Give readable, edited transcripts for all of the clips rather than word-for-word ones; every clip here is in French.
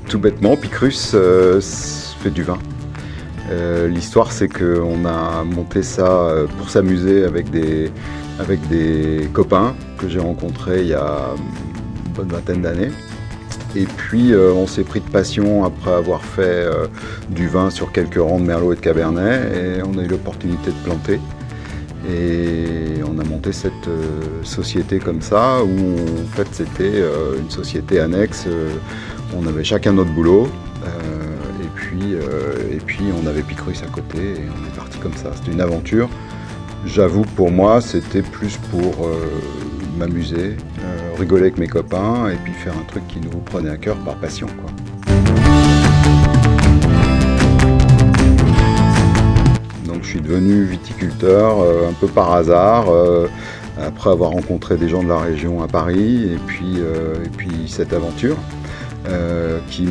Tout bêtement, Picrus fait du vin. L'histoire, c'est qu'on a monté ça pour s'amuser avec des copains que j'ai rencontrés il y a une bonne vingtaine d'années. Et puis on s'est pris de passion après avoir fait du vin sur quelques rangs de Merlot et de Cabernet, et on a eu l'opportunité de planter. Et on a monté cette société comme ça, où en fait c'était une société annexe. On avait chacun notre boulot, et puis on avait Picrus à côté, et on est parti comme ça. C'était une aventure. J'avoue, pour moi, c'était plus pour m'amuser, rigoler avec mes copains, et puis faire un truc qui nous prenait à cœur par passion, quoi. Donc je suis devenu viticulteur un peu par hasard, après avoir rencontré des gens de la région à Paris, et puis cette aventure qui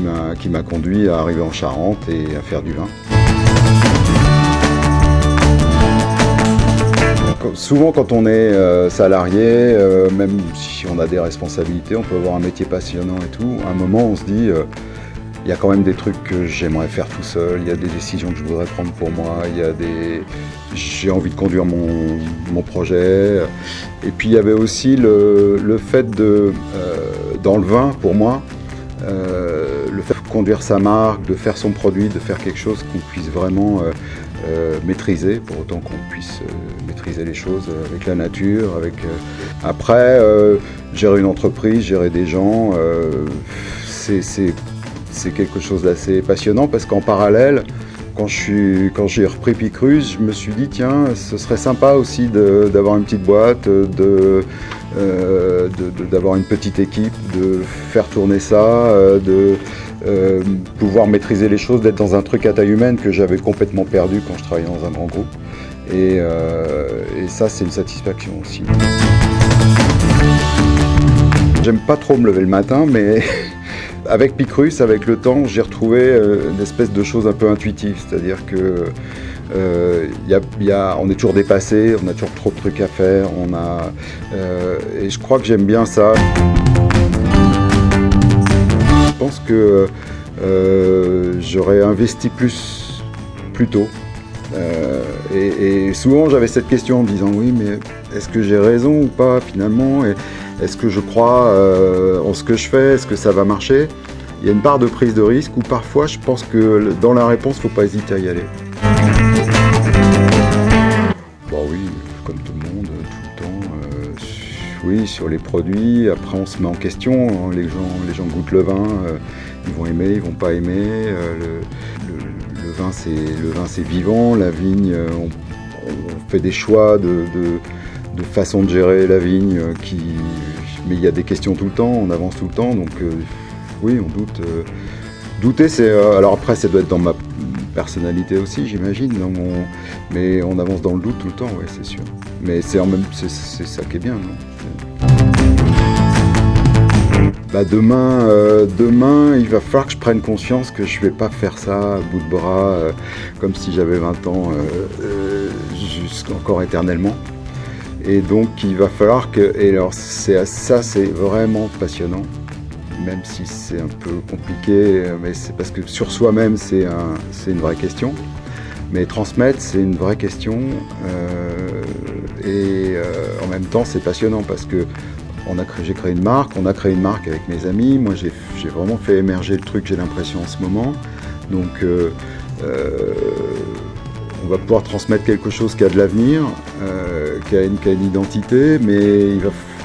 m'a conduit à arriver en Charente et à faire du vin. Souvent, quand on est salarié, même si on a des responsabilités, on peut avoir un métier passionnant et tout. À un moment, on se dit, il y a quand même des trucs que j'aimerais faire tout seul, il y a des décisions que je voudrais prendre pour moi, j'ai envie de conduire mon projet. Et puis, il y avait aussi le fait dans le vin, pour moi, le fait de conduire sa marque, de faire son produit, de faire quelque chose qu'on puisse vraiment maîtriser, pour autant qu'on puisse maîtriser les choses avec la nature. Après, gérer une entreprise, gérer des gens, c'est quelque chose d'assez passionnant, parce qu'en parallèle, quand j'ai repris Picrus, je me suis dit, tiens, ce serait sympa aussi d'avoir une petite boîte, d'avoir une petite équipe, de faire tourner ça, de pouvoir maîtriser les choses, d'être dans un truc à taille humaine que j'avais complètement perdu quand je travaillais dans un grand groupe. Et ça, c'est une satisfaction aussi. J'aime pas trop me lever le matin, mais avec Picrus, avec le temps, j'ai retrouvé une espèce de chose un peu intuitive. C'est-à-dire que on est toujours dépassé, on a toujours trop de trucs à faire, et je crois que j'aime bien ça. Je pense que j'aurais investi plus tôt. Et souvent j'avais cette question en me disant, oui, mais est-ce que j'ai raison ou pas finalement, et est-ce que je crois en ce que je fais, est-ce que ça va marcher? Il y a une part de prise de risque où parfois je pense que dans la réponse, il ne faut pas hésiter à y aller. Bon oui, comme tout le monde, tout le temps, oui, sur les produits. Après on se met en question, hein. Les gens goûtent le vin, ils vont aimer, ils vont pas aimer. Le vin c'est vivant, la vigne, on fait des choix de façon de gérer la vigne, mais il y a des questions tout le temps, on avance tout le temps, donc oui, on doute. Douter, c'est... alors après, ça doit être dans ma personnalité aussi, j'imagine, mais on avance dans le doute tout le temps, ouais, c'est sûr. Mais c'est ça qui est bien, non? Bah demain, il va falloir que je prenne conscience que je vais pas faire ça à bout de bras, comme si j'avais 20 ans, jusqu'encore éternellement. Et donc il va falloir que... Et alors c'est vraiment passionnant, même si c'est un peu compliqué, mais c'est parce que sur soi-même c'est une vraie question. Mais transmettre, c'est une vraie question, et en même temps c'est passionnant parce que j'ai créé une marque, on a créé une marque avec mes amis. Moi j'ai vraiment fait émerger le truc, j'ai l'impression, en ce moment. Donc on va pouvoir transmettre quelque chose qui a de l'avenir, qui a une identité, mais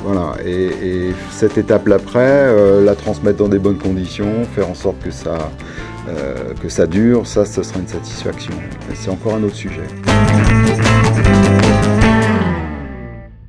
voilà. Et cette étape-là après, la transmettre dans des bonnes conditions, faire en sorte que ça dure, ça sera une satisfaction. Mais c'est encore un autre sujet.